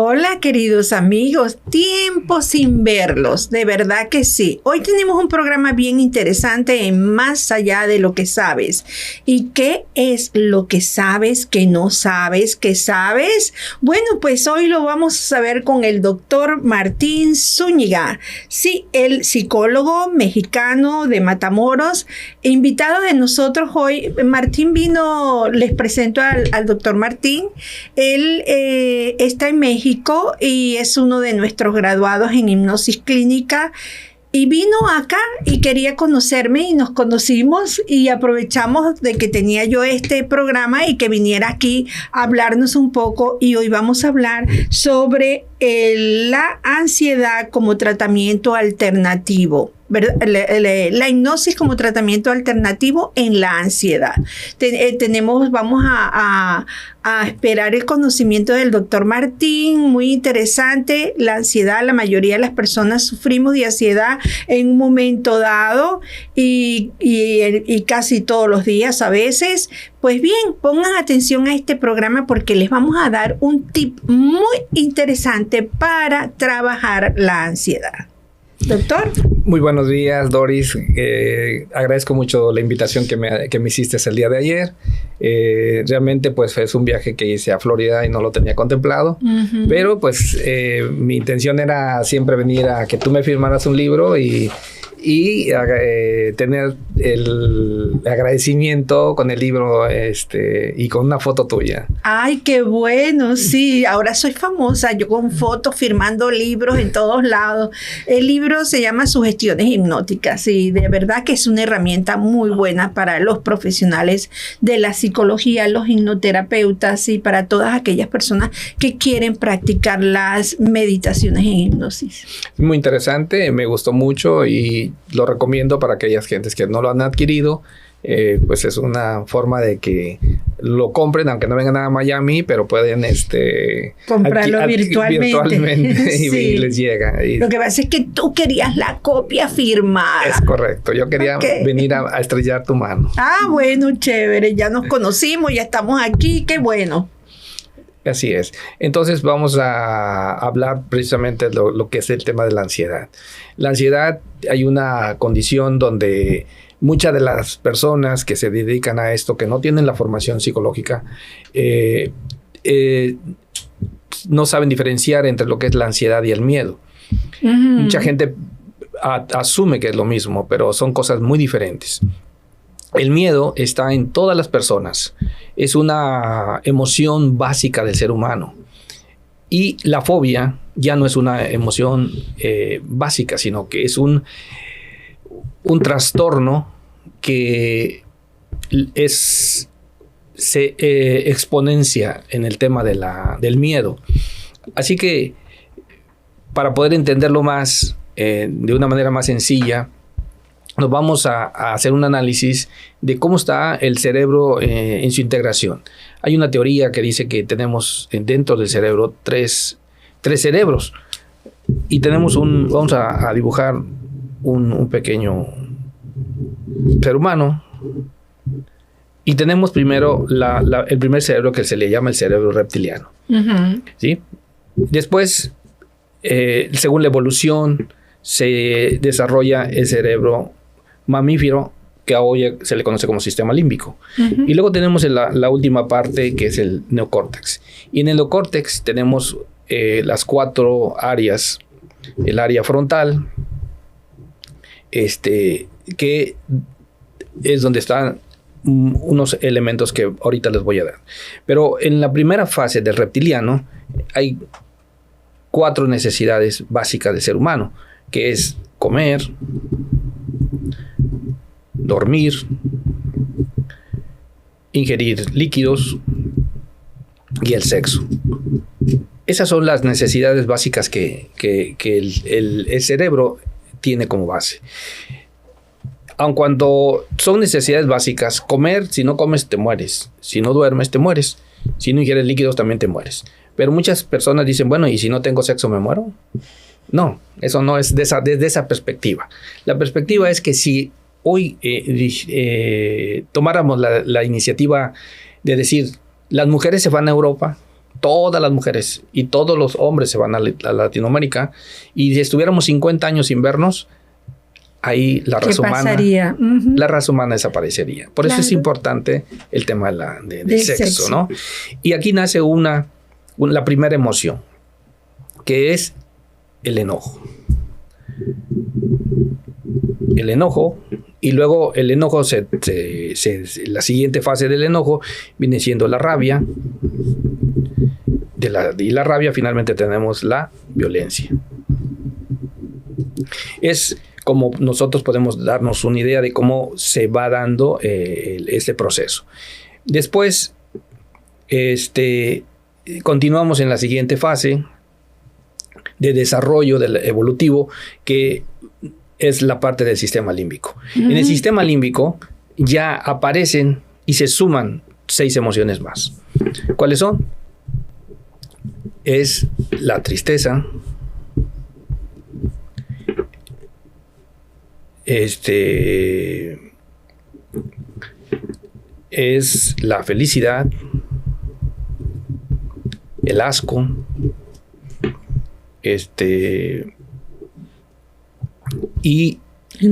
Hola, queridos amigos, tiempo sin verlos, de verdad que sí. Hoy tenemos un programa bien interesante en Más allá de lo que sabes. ¿Y qué es lo que sabes, que no sabes, que sabes? Bueno, pues hoy lo vamos a saber con el doctor Martín Zúñiga, sí, el psicólogo mexicano de Matamoros, invitado de nosotros hoy. Martín vino, les presento al doctor Martín. Él está en México y es uno de nuestros graduados en hipnosis clínica y vino acá y quería conocerme y nos conocimos y aprovechamos de que tenía yo este programa y que viniera aquí a hablarnos un poco, y hoy vamos a hablar sobre la ansiedad como tratamiento alternativo. La hipnosis como tratamiento alternativo en la ansiedad. Vamos a esperar el conocimiento del doctor Martín, muy interesante. La ansiedad, la mayoría de las personas sufrimos de ansiedad en un momento dado y casi todos los días a veces. Pues bien, pongan atención a este programa porque les vamos a dar un tip muy interesante para trabajar la ansiedad. Doctor. Muy buenos días, Doris. Agradezco mucho la invitación que me hiciste el día de ayer. Realmente pues es un viaje que hice a Florida y no lo tenía contemplado. Uh-huh. Pero pues mi intención era siempre venir a que tú me firmaras un libro y tener el agradecimiento con el libro y con una foto tuya. Ay, qué bueno, sí. Ahora soy famosa, yo con fotos firmando libros en todos lados. El libro se llama Sugestiones Hipnóticas y de verdad que es una herramienta muy buena para los profesionales de la psicología, los hipnoterapeutas y para todas aquellas personas que quieren practicar las meditaciones en hipnosis. Muy interesante, me gustó mucho y lo recomiendo para aquellas gentes que no lo han adquirido. Pues es una forma de que lo compren, aunque no vengan a Miami, pero pueden comprarlo virtualmente y, sí. Y les llega. Y lo que pasa es que tú querías la copia firmada. Es correcto, yo quería venir a estrellar tu mano. Ah, bueno, chévere, ya nos conocimos, ya estamos aquí, qué bueno. Así es. Entonces vamos a hablar precisamente de lo que es el tema de la ansiedad. La ansiedad, hay una condición donde muchas de las personas que se dedican a esto, que no tienen la formación psicológica, no saben diferenciar entre lo que es la ansiedad y el miedo. Uh-huh. Mucha gente asume que es lo mismo, pero son cosas muy diferentes. El miedo está en todas las personas. Es una emoción básica del ser humano. Y la fobia ya no es una emoción básica, sino que es un trastorno que se exponencia en el tema del miedo. Así que, para poder entenderlo más, de una manera más sencilla, nos vamos a hacer un análisis de cómo está el cerebro en su integración. Hay una teoría que dice que tenemos dentro del cerebro tres cerebros. Y vamos a dibujar un pequeño ser humano. Y tenemos primero el primer cerebro, que se le llama el cerebro reptiliano. Uh-huh. ¿Sí? Después, según la evolución, se desarrolla el cerebro mamífero, que hoy se le conoce como sistema límbico. Uh-huh. Y luego tenemos la última parte, que es el neocórtex. Y en el neocórtex tenemos las 4 áreas. El área frontal, que es donde están unos elementos que ahorita les voy a dar. Pero en la primera fase del reptiliano hay 4 necesidades básicas del ser humano, que es comer, dormir, ingerir líquidos y el sexo. Esas son las necesidades básicas que el cerebro tiene como base. Aun cuando son necesidades básicas, comer, si no comes te mueres, si no duermes te mueres, si no ingieres líquidos también te mueres. Pero muchas personas dicen, bueno, ¿y si no tengo sexo me muero? No, eso no es desde esa perspectiva. La perspectiva es que si hoy tomáramos la iniciativa de decir, las mujeres se van a Europa todas las mujeres y todos los hombres se van a Latinoamérica, y si estuviéramos 50 años sin vernos, ahí la raza humana desaparecería. Por eso es importante el tema del sexo, ¿no? Y aquí nace la primera emoción, que es el enojo. El enojo, y luego el enojo, la siguiente fase del enojo viene siendo la rabia. Y la rabia, finalmente tenemos la violencia. Es como nosotros podemos darnos una idea de cómo se va dando este proceso. Después, continuamos en la siguiente fase de desarrollo evolutivo, que es la parte del sistema límbico. En el sistema límbico ya aparecen y se suman 6 emociones más. ¿Cuáles son? Es la tristeza, es la felicidad, el asco, y el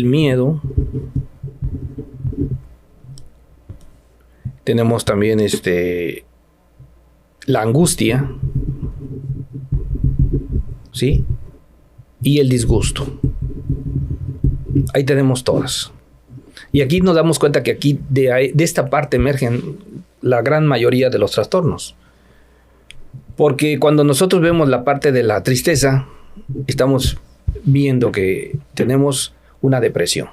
miedo. Tenemos también la angustia, ¿sí? Y el disgusto. Ahí tenemos todas. Y aquí nos damos cuenta que aquí de esta parte emergen la gran mayoría de los trastornos. Porque cuando nosotros vemos la parte de la tristeza, estamos viendo que tenemos una depresión.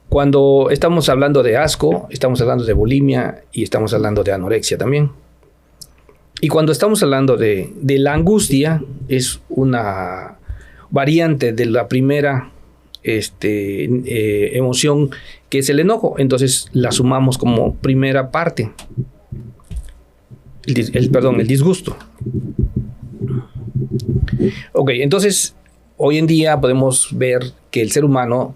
Cuando estamos hablando de asco, estamos hablando de bulimia y estamos hablando de anorexia también. Y cuando estamos hablando de la angustia, es una variante de la primera emoción, que es el enojo. Entonces la sumamos como primera parte. El disgusto. Ok, entonces hoy en día podemos ver que el ser humano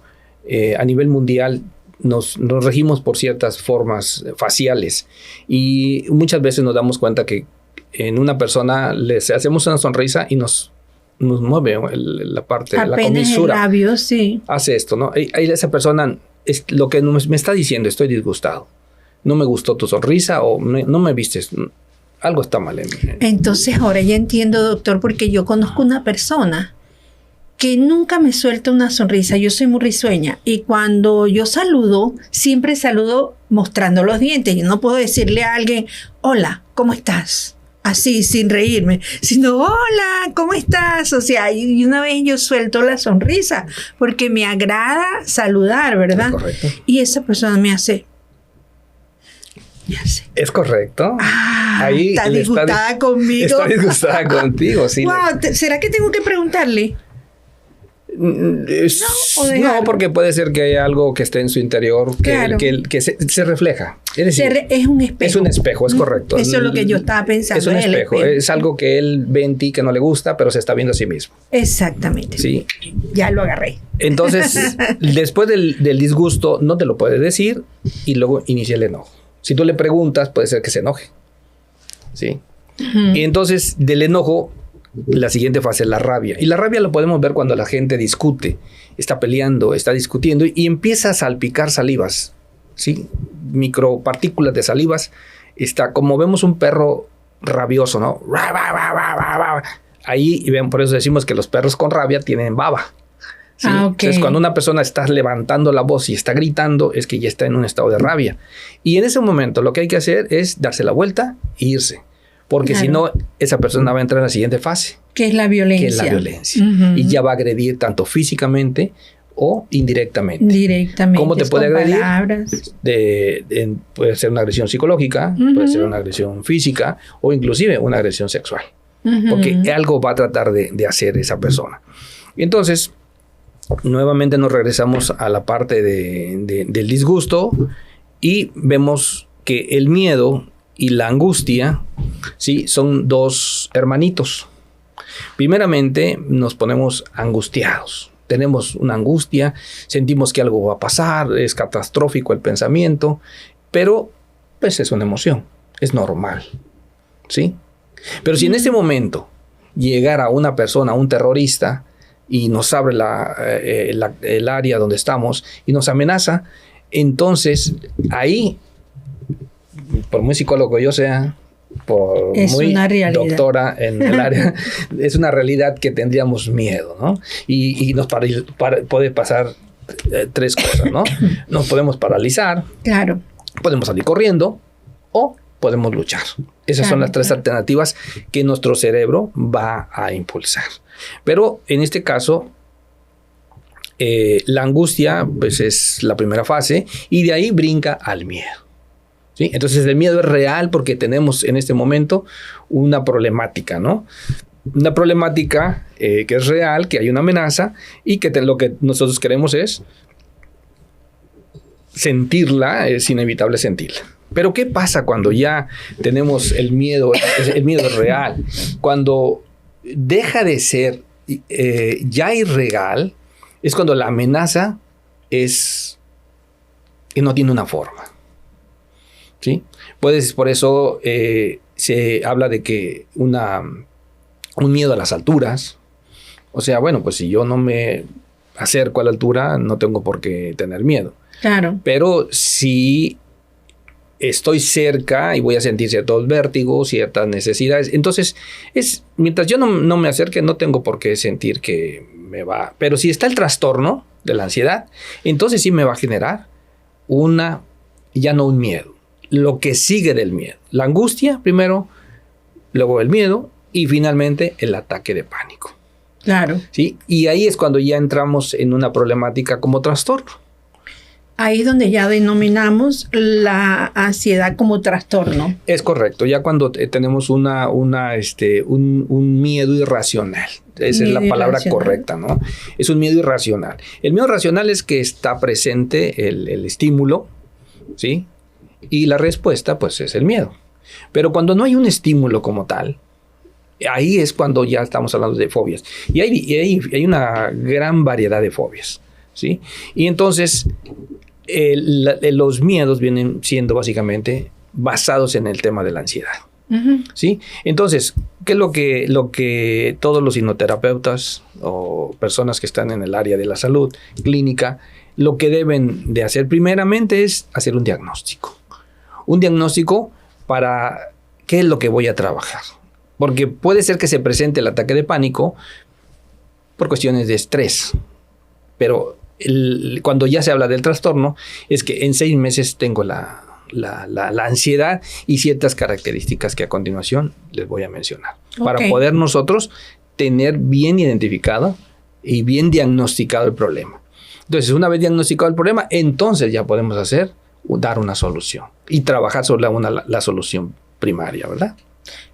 a nivel mundial nos regimos por ciertas formas faciales, y muchas veces nos damos cuenta que en una persona les hacemos una sonrisa y nos mueve la parte de la comisura. El labio, sí. Hace esto, ¿no? Esa persona, es lo que me está diciendo: estoy disgustado, no me gustó tu sonrisa, o no me vistes, algo está mal en mí. Entonces ahora ya entiendo, doctor, porque yo conozco una persona que nunca me suelta una sonrisa. Yo soy muy risueña, y cuando yo saludo, siempre saludo mostrando los dientes. Yo no puedo decirle a alguien: hola, ¿cómo estás? Así, sin reírme, sino: hola, ¿cómo estás? O sea, y una vez yo suelto la sonrisa porque me agrada saludar, ¿verdad? Correcto. Y esa persona me hace... Es correcto. Ahí está disgustada conmigo. Está disgustada contigo, sí. Wow, ¿será que tengo que preguntarle? No, porque puede ser que haya algo que esté en su interior que se refleja. Es decir, es un espejo. Es un espejo, es correcto. Eso es lo que yo estaba pensando. Es un espejo. Es algo que él ve en ti que no le gusta, pero se está viendo a sí mismo. Exactamente. Sí. Ya lo agarré. Entonces, después del disgusto, no te lo puede decir, y luego inicia el enojo. Si tú le preguntas, puede ser que se enoje. ¿Sí? Y entonces, del enojo, la siguiente fase es la rabia. Y la rabia lo podemos ver cuando la gente discute, está peleando, está discutiendo, y empieza a salpicar salivas, ¿sí? Micropartículas de salivas. Está como vemos un perro rabioso, ¿no? Ahí, y ven, por eso decimos que los perros con rabia tienen baba. ¿Sí? Okay. Entonces, cuando una persona está levantando la voz y está gritando, es que ya está en un estado de rabia. Y en ese momento lo que hay que hacer es darse la vuelta e irse. Porque si no, esa persona va a entrar en la siguiente fase. Que es la violencia. Que es la violencia. Y ya va a agredir tanto físicamente o indirectamente. Directamente. ¿Cómo te puede agredir? Palabras. Puede ser una agresión psicológica, puede ser una agresión física, o inclusive una agresión sexual. Porque algo va a tratar de hacer esa persona. Y entonces, nuevamente nos regresamos a la parte del disgusto, y vemos que el miedo y la angustia, ¿sí?, son dos hermanitos. Primeramente nos ponemos angustiados. Tenemos una angustia, sentimos que algo va a pasar, es catastrófico el pensamiento, pero pues es una emoción, es normal. ¿sí? Pero si en ese momento llegara una persona, un terrorista, y nos abre el área donde estamos y nos amenaza, entonces ahí, por muy psicólogo que yo sea, por es muy una realidad. doctora en el área, es una realidad que tendríamos miedo, ¿no? Y nos puede pasar tres cosas, ¿no? Nos podemos paralizar, claro, podemos salir corriendo o podemos luchar. Esas son las tres alternativas que nuestro cerebro va a impulsar. Pero en este caso, la angustia pues, es la primera fase y de ahí brinca al miedo. ¿Sí? Entonces el miedo es real porque tenemos en este momento una problemática, ¿no? Una problemática que es real, que hay una amenaza y que lo que nosotros queremos es sentirla, es inevitable sentirla. Pero ¿qué pasa cuando ya tenemos el miedo? El miedo es real. Cuando deja de ser ya irreal, es cuando la amenaza es que no tiene una forma. ¿Sí? Por eso se habla de que un miedo a las alturas. O sea, bueno, pues si yo no me acerco a la altura, no tengo por qué tener miedo. Claro. Pero si estoy cerca y voy a sentir ciertos vértigos, ciertas necesidades, entonces mientras yo no me acerque, no tengo por qué sentir que me va. Pero si está el trastorno de la ansiedad, entonces sí me va a generar ya no un miedo, lo que sigue del miedo. La angustia primero, luego el miedo y finalmente el ataque de pánico. Claro. ¿Sí? Y ahí es cuando ya entramos en una problemática como trastorno. Ahí es donde ya denominamos la ansiedad como trastorno. Es correcto, ya cuando tenemos un miedo irracional. Esa es la palabra correcta, ¿no? Es un miedo irracional. El miedo racional es que está presente el estímulo, ¿sí? Y la respuesta, pues, es el miedo. Pero cuando no hay un estímulo como tal, ahí es cuando ya estamos hablando de fobias. Y hay una gran variedad de fobias, ¿sí? Y entonces los miedos vienen siendo básicamente basados en el tema de la ansiedad. Uh-huh. ¿Sí? Entonces, ¿qué es lo que todos los hipnoterapeutas o personas que están en el área de la salud clínica, lo que deben de hacer primeramente es hacer un diagnóstico? Un diagnóstico para qué es lo que voy a trabajar. Porque puede ser que se presente el ataque de pánico por cuestiones de estrés, pero cuando ya se habla del trastorno, es que en 6 meses tengo la ansiedad y ciertas características que a continuación les voy a mencionar. Okay. Para poder nosotros tener bien identificado y bien diagnosticado el problema. Entonces, una vez diagnosticado el problema, entonces ya podemos dar una solución y trabajar sobre la solución primaria, ¿verdad?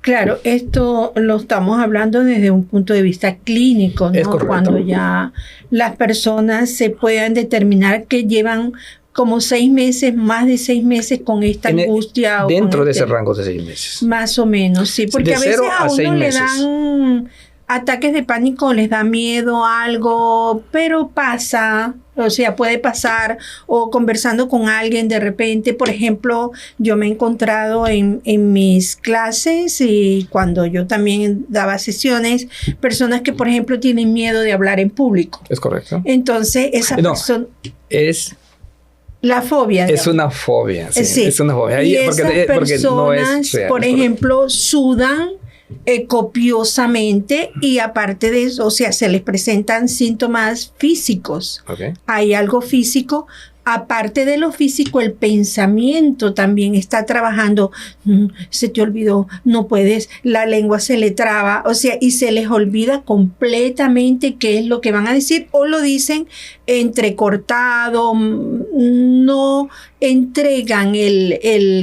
Claro, esto lo estamos hablando desde un punto de vista clínico, ¿no? Es correcto. Cuando ya las personas se puedan determinar que llevan como 6 meses, más de 6 meses con esta angustia. Dentro de ese rango de 6 meses. Más o menos, sí, porque a veces a uno le dan ataques de pánico, les da miedo a algo, pero pasa. O sea, puede pasar, o conversando con alguien de repente. Por ejemplo, yo me he encontrado en mis clases y cuando yo también daba sesiones, personas que, por ejemplo, tienen miedo de hablar en público. Es correcto. Entonces, esa persona... Es... La fobia. Es una fobia, sí. Es una fobia. Y esas personas, no es real, por ejemplo, sudan copiosamente y aparte de eso, o sea, se les presentan síntomas físicos. Okay. Hay algo físico. Aparte de lo físico, el pensamiento también está trabajando. Se te olvidó, no puedes, la lengua se le traba, o sea, y se les olvida completamente qué es lo que van a decir o lo dicen entrecortado, no entregan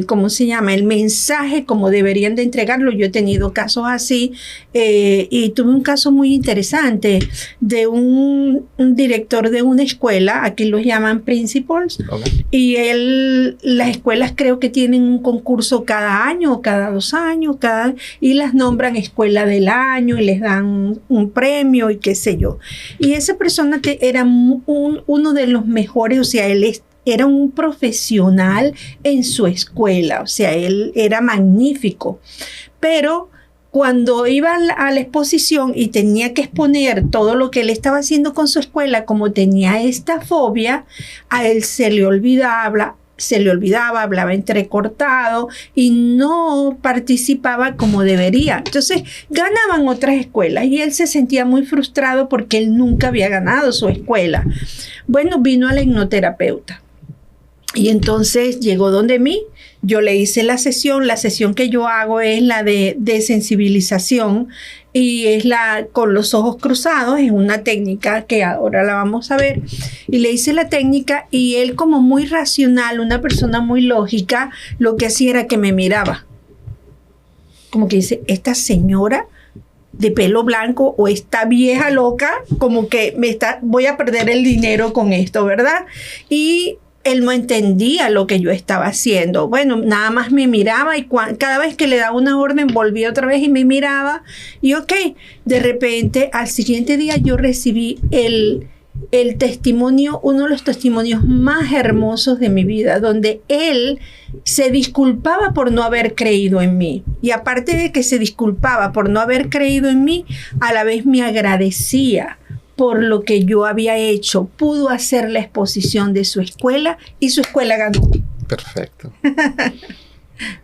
¿cómo se llama? El mensaje como deberían de entregarlo. Yo he tenido casos así y tuve un caso muy interesante de un director de una escuela, aquí los llaman principals, okay. Y las escuelas creo que tienen un concurso cada año o cada 2 años, y las nombran escuela del año y les dan un premio y qué sé yo. Y esa persona era uno de los mejores, o sea, él era un profesional en su escuela, o sea, él era magnífico, pero cuando iba a la exposición y tenía que exponer todo lo que él estaba haciendo con su escuela, como tenía esta fobia, a él se le olvidaba, hablaba entrecortado y no participaba como debería. Entonces ganaban otras escuelas y él se sentía muy frustrado porque él nunca había ganado su escuela. Bueno, vino a la hipnoterapeuta y entonces llegó donde mí. Yo le hice la sesión que yo hago es la de sensibilización y es la con los ojos cruzados, es una técnica que ahora la vamos a ver, y le hice la técnica y él, como muy racional, una persona muy lógica, lo que hacía era que me miraba como que dice, esta señora de pelo blanco o esta vieja loca, como que voy a perder el dinero con esto, ¿verdad? Y él no entendía lo que yo estaba haciendo. Bueno, nada más me miraba y cada vez que le daba una orden volvía otra vez y me miraba. Y ok, de repente al siguiente día yo recibí el testimonio, uno de los testimonios más hermosos de mi vida, donde él se disculpaba por no haber creído en mí. Y aparte de que se disculpaba por no haber creído en mí, a la vez me agradecía por lo que yo había hecho. Pudo hacer la exposición de su escuela y su escuela ganó. Perfecto.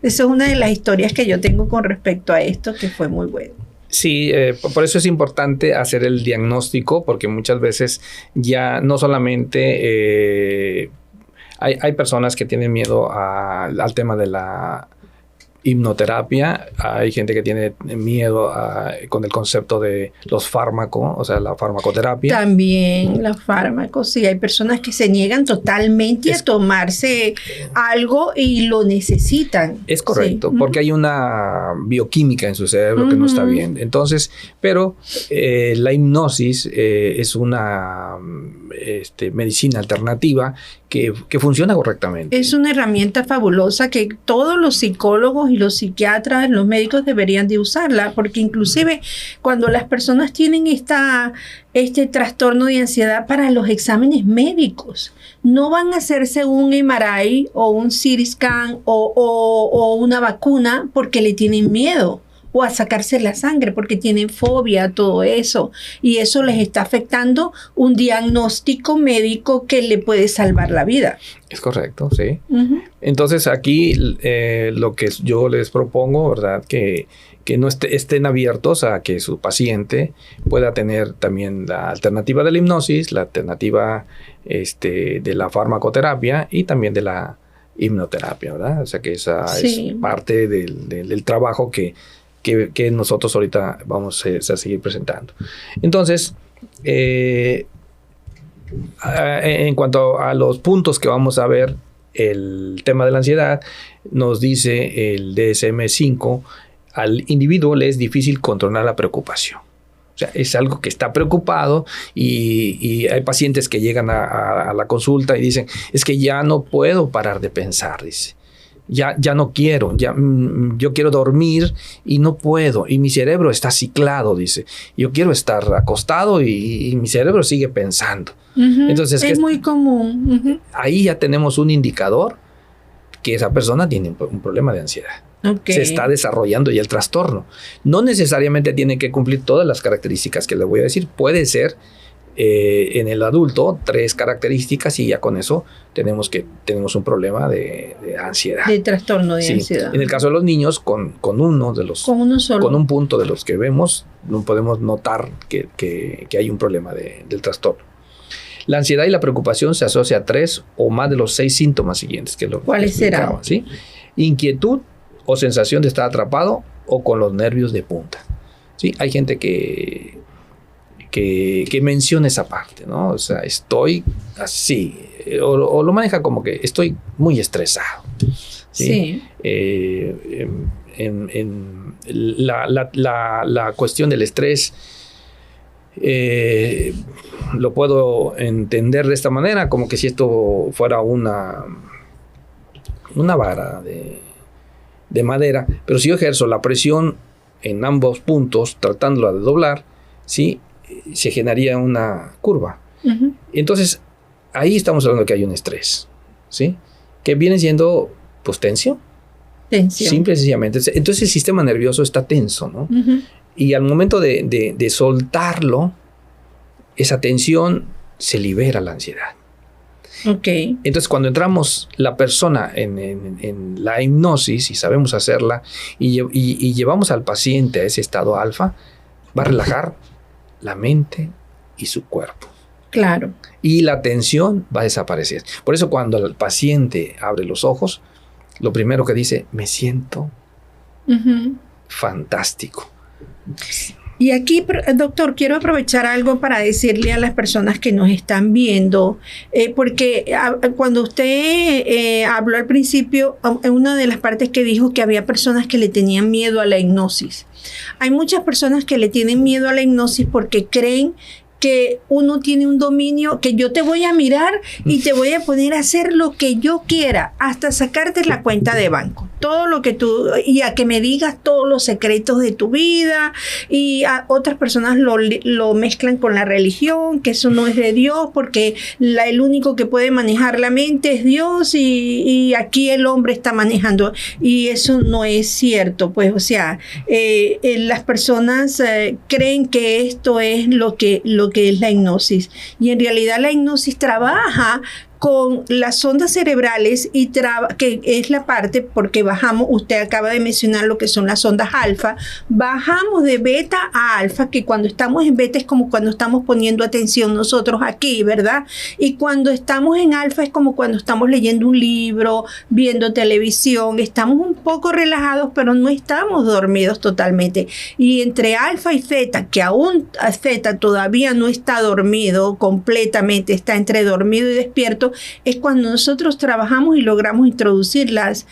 Esa es una de las historias que yo tengo con respecto a esto, que fue muy bueno. Sí, por eso es importante hacer el diagnóstico, porque muchas veces ya no solamente hay personas que tienen miedo al tema de la hipnoterapia, hay gente que tiene miedo con el concepto de los fármacos, o sea, la farmacoterapia. También los fármacos, sí, hay personas que se niegan totalmente a tomarse algo y lo necesitan. Es correcto, sí. Porque hay una bioquímica en su cerebro que no está bien. Entonces, pero la hipnosis es una medicina alternativa que funciona correctamente. Es una herramienta fabulosa que todos los psicólogos y los psiquiatras, los médicos deberían de usarla, porque inclusive cuando las personas tienen este trastorno de ansiedad, para los exámenes médicos no van a hacerse un MRI o un CT scan o una vacuna porque le tienen miedo, o a sacarse la sangre porque tienen fobia a todo eso, y eso les está afectando un diagnóstico médico que le puede salvar la vida. Es correcto, sí. Entonces aquí lo que yo les propongo, ¿verdad? Que no estén abiertos a que su paciente pueda tener también la alternativa de la hipnosis, la alternativa de la farmacoterapia y también de la hipnoterapia, ¿verdad? O sea que esa es parte del trabajo que nosotros ahorita vamos a seguir presentando. Entonces, en cuanto a los puntos que vamos a ver, el tema de la ansiedad, nos dice el DSM-5, al individuo le es difícil controlar la preocupación. O sea, es algo que está preocupado y hay pacientes que llegan a la consulta y dicen, es que ya no puedo parar de pensar, dice. Ya no quiero, yo quiero dormir y no puedo, y mi cerebro está ciclado, dice. Yo quiero estar acostado y mi cerebro sigue pensando. Entonces, es muy común. Ahí ya tenemos un indicador que esa persona tiene un problema de ansiedad. Se está desarrollando ya el trastorno. No necesariamente tiene que cumplir todas las características que le voy a decir. Puede ser en el adulto 3 características y ya con eso tenemos un problema de ansiedad. De trastorno de ansiedad. En el caso de los niños, con uno solo. Con un punto de los que vemos, no podemos notar que hay un problema del trastorno. La ansiedad y la preocupación se asocia a 3 o más de los 6 síntomas siguientes. ¿Cuáles serán? ¿Sí? Inquietud o sensación de estar atrapado o con los nervios de punta. ¿Sí? Hay gente que menciona esa parte, ¿no? O sea, estoy así, o lo maneja como que estoy muy estresado. ¿Sí? La cuestión del estrés lo puedo entender de esta manera, como que si esto fuera una vara de madera, pero si yo ejerzo la presión en ambos puntos, tratándola de doblar, ¿sí? Se generaría una curva. Entonces, ahí estamos hablando que hay un estrés. ¿sí? Que viene siendo, pues, tensión. Tensión. Simple y sencillamente. Entonces el sistema nervioso está tenso, ¿no? Y al momento de soltarlo, esa tensión se libera la ansiedad. Okay. Entonces, cuando entramos la persona en la hipnosis y sabemos hacerla y llevamos al paciente a ese estado alfa, va a relajar la mente y su cuerpo. Claro. Y la tensión va a desaparecer. Por eso, cuando el paciente abre los ojos, lo primero que dice, me siento fantástico. Y aquí, doctor, quiero aprovechar algo para decirle a las personas que nos están viendo, porque cuando usted habló al principio, en una de las partes que dijo que había personas que le tenían miedo a la hipnosis. Hay muchas personas que le tienen miedo a la hipnosis porque creen que uno tiene un dominio, que yo te voy a mirar y te voy a poner a hacer lo que yo quiera, hasta sacarte la cuenta de banco. Todo lo que tú, y a que me digas todos los secretos de tu vida, y a otras personas lo mezclan con la religión, que eso no es de Dios, porque el único que puede manejar la mente es Dios, y aquí el hombre está manejando, y eso no es cierto, pues, o sea, las personas creen que esto es lo que es la hipnosis, y en realidad la hipnosis trabaja con las ondas cerebrales y que es la parte, porque bajamos, usted acaba de mencionar lo que son las ondas alfa, bajamos de beta a alfa, que cuando estamos en beta es como cuando estamos poniendo atención nosotros aquí, ¿verdad? Y cuando estamos en alfa es como cuando estamos leyendo un libro, viendo televisión, estamos un poco relajados, pero no estamos dormidos totalmente. Y entre alfa y zeta, que aún zeta todavía no está dormido completamente, está entre dormido y despierto, es cuando nosotros trabajamos y logramos introducir las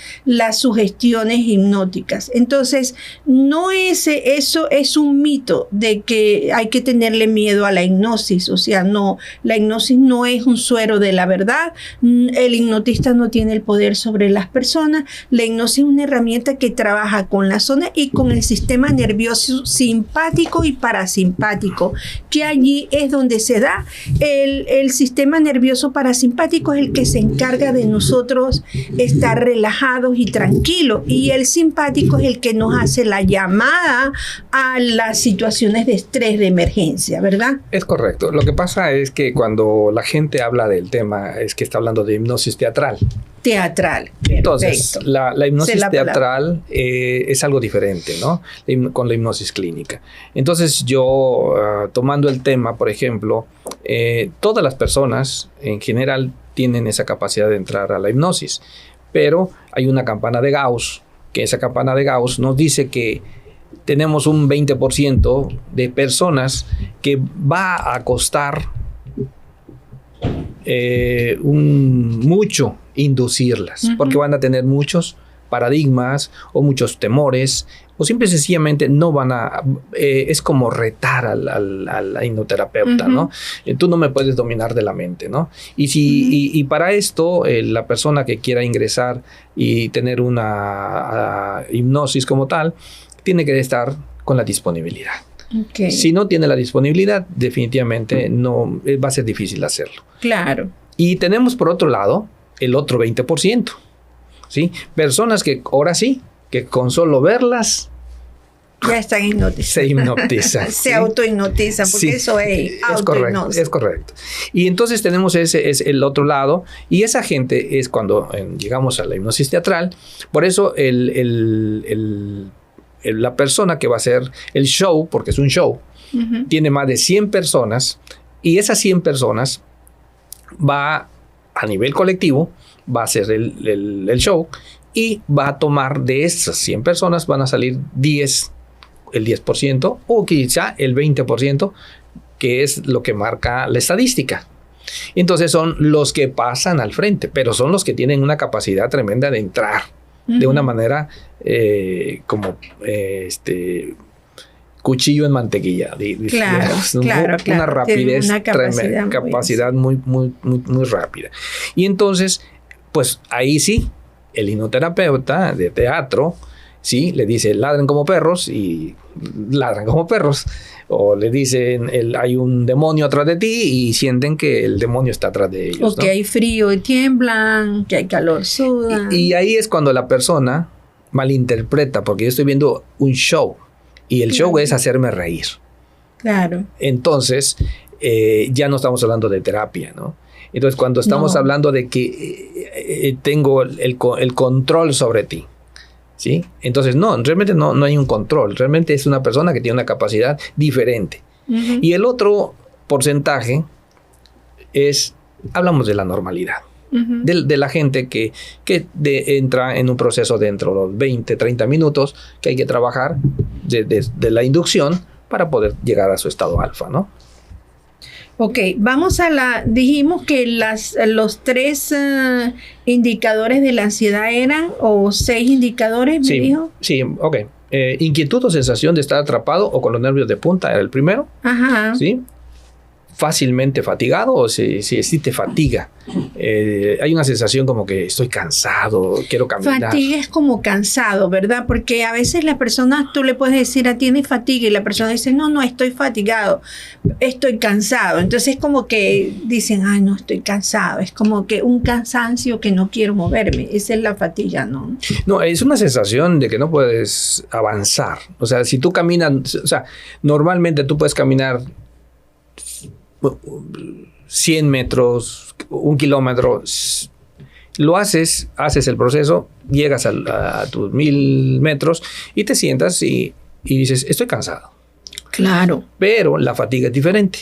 sugestiones hipnóticas. Entonces, no es eso, es un mito de que hay que tenerle miedo a la hipnosis. O sea, no, la hipnosis no es un suero de la verdad. El hipnotista no tiene el poder sobre las personas. La hipnosis es una herramienta que trabaja con la zona y con el sistema nervioso simpático y parasimpático, que allí es donde se da el sistema nervioso parasimpático. Es el que se encarga de nosotros estar relajados y tranquilos, y el simpático es el que nos hace la llamada a las situaciones de estrés, de emergencia, ¿verdad? Es correcto. Lo que pasa es que cuando la gente habla del tema es que está hablando de hipnosis teatral. Teatral. Entonces, la hipnosis teatral es algo diferente, ¿no? Con la hipnosis clínica. Entonces, yo, tomando el tema, por ejemplo, todas las personas en general tienen esa capacidad de entrar a la hipnosis, pero hay una campana de Gauss, que esa campana de Gauss nos dice que tenemos un 20% de personas que va a costar mucho inducirlas, porque van a tener muchos paradigmas o muchos temores, o simple y sencillamente no van a... es como retar al hipnoterapeuta, ¿no? Tú no me puedes dominar de la mente, ¿no? Y para esto, la persona que quiera ingresar y tener una hipnosis como tal, tiene que estar con la disponibilidad. Okay. Si no tiene la disponibilidad, definitivamente no va a ser difícil hacerlo. Claro. Y tenemos por otro lado el otro 20%, ¿sí? Personas que ahora sí, que con solo verlas ya están hipnotizadas. Se hipnotizan. Se autohipnotizan, porque eso es autohipnosis. Es correcto. Y entonces tenemos ese es el otro lado, y esa gente es cuando llegamos a la hipnosis teatral. Por eso la persona que va a hacer el show, porque es un show, tiene más de 100 personas, y esas 100 personas va a nivel colectivo, va a hacer el show, y va a tomar de esas 100 personas, van a salir el 10% o quizá el 20%, que es lo que marca la estadística. Entonces son los que pasan al frente, pero son los que tienen una capacidad tremenda de entrar de una manera como cuchillo en mantequilla. Claro, claro. Una rapidez, una capacidad muy rápida. Y entonces, pues ahí sí, el hipnoterapeuta de teatro Sí, le dice ladren como perros y ladran como perros. O le dicen hay un demonio atrás de ti y sienten que el demonio está atrás de ellos. O que hay frío y tiemblan, que hay calor, sudan. Y ahí es cuando la persona malinterpreta, porque yo estoy viendo un show y el show es hacerme reír. Claro. Entonces, ya no estamos hablando de terapia, ¿no? Entonces, cuando estamos hablando de que tengo el control sobre ti, ¿sí? Entonces, realmente no hay un control. Realmente es una persona que tiene una capacidad diferente. Uh-huh. Y el otro porcentaje hablamos de la normalidad. Uh-huh. De la gente que entra en un proceso dentro de los 20, 30 minutos que hay que trabajar de la inducción para poder llegar a su estado alfa, ¿no? Ok, vamos dijimos que los 3 indicadores de la ansiedad eran, o 6 indicadores, ¿me dijo? Sí, ok. Inquietud o sensación de estar atrapado o con los nervios de punta era el primero. Ajá. ¿Sí? Fácilmente fatigado o si te fatiga. Hay una sensación como que estoy cansado, quiero caminar. Fatiga es como cansado, ¿verdad? Porque a veces las personas, tú le puedes decir, tienes fatiga, y la persona dice, no, estoy fatigado, estoy cansado. Entonces es como que dicen, no, estoy cansado. Es como que un cansancio que no quiero moverme. Esa es la fatiga, ¿no? No, es una sensación de que no puedes avanzar. O sea, si tú caminas, normalmente tú puedes caminar 100 metros, 1 kilómetro, lo haces el proceso, llegas a tus 1000 metros y te sientas y dices, estoy cansado. Claro. Pero la fatiga es diferente.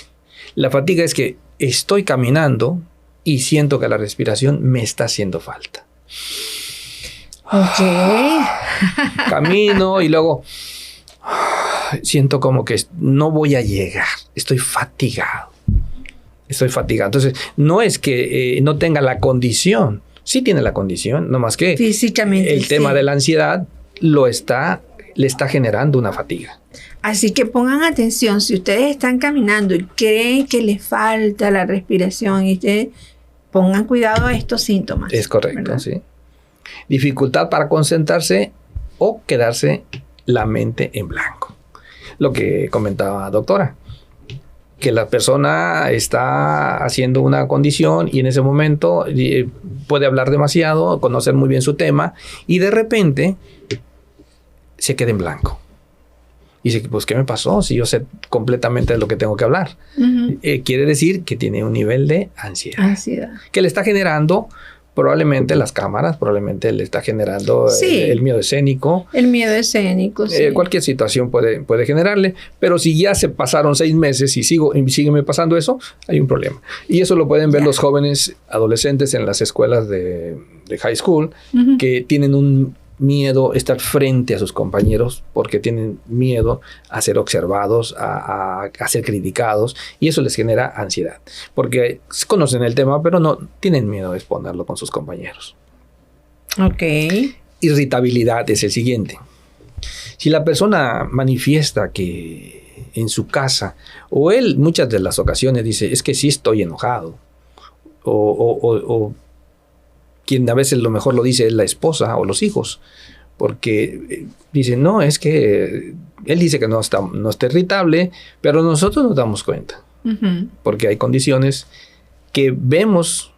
La fatiga es que estoy caminando y siento que la respiración me está haciendo falta. Ok. Camino y luego siento como que no voy a llegar, estoy fatigado. Entonces, no es que no tenga la condición. Sí tiene la condición, no más que físicamente el tema de la ansiedad le está generando una fatiga. Así que pongan atención. Si ustedes están caminando y creen que les falta la respiración, y ustedes pongan cuidado a estos síntomas. Es correcto, ¿verdad? Sí. Dificultad para concentrarse o quedarse la mente en blanco. Lo que comentaba doctora, que la persona está haciendo una condición y en ese momento puede hablar demasiado, conocer muy bien su tema y de repente se queda en blanco. Y dice, pues, ¿qué me pasó? Si yo sé completamente de lo que tengo que hablar. Uh-huh. Quiere decir que tiene un nivel de ansiedad. Que le está generando probablemente las cámaras, probablemente le está generando el miedo escénico. El miedo escénico, sí. Cualquier situación puede generarle, pero si ya se pasaron 6 meses y sígueme pasando eso, hay un problema. Y eso lo pueden ver los jóvenes adolescentes en las escuelas de high school, uh-huh, que tienen un miedo a estar frente a sus compañeros porque tienen miedo a ser observados, a ser criticados, y eso les genera ansiedad porque conocen el tema pero no tienen miedo de exponerlo con sus compañeros. Ok. Irritabilidad es el siguiente. Si la persona manifiesta que en su casa o él muchas de las ocasiones dice, es que sí estoy enojado, o quien a veces lo mejor lo dice es la esposa o los hijos, porque dicen, no, es que él dice que no está irritable, pero nosotros nos damos cuenta, uh-huh, porque hay condiciones que vemos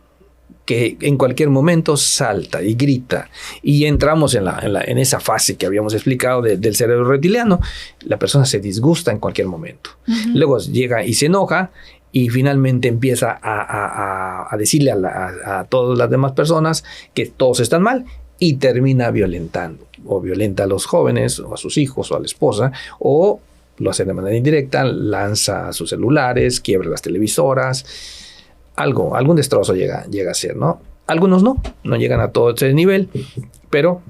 que en cualquier momento salta y grita y entramos en esa fase que habíamos explicado del cerebro reptiliano. La persona se disgusta en cualquier momento, uh-huh, luego llega y se enoja y finalmente empieza a decirle a todas las demás personas que todos están mal y termina violentando. O violenta a los jóvenes, o a sus hijos, o a la esposa, o lo hace de manera indirecta, lanza sus celulares, quiebra las televisoras, algún destrozo llega a ser, ¿no? Algunos no llegan a todo ese nivel, pero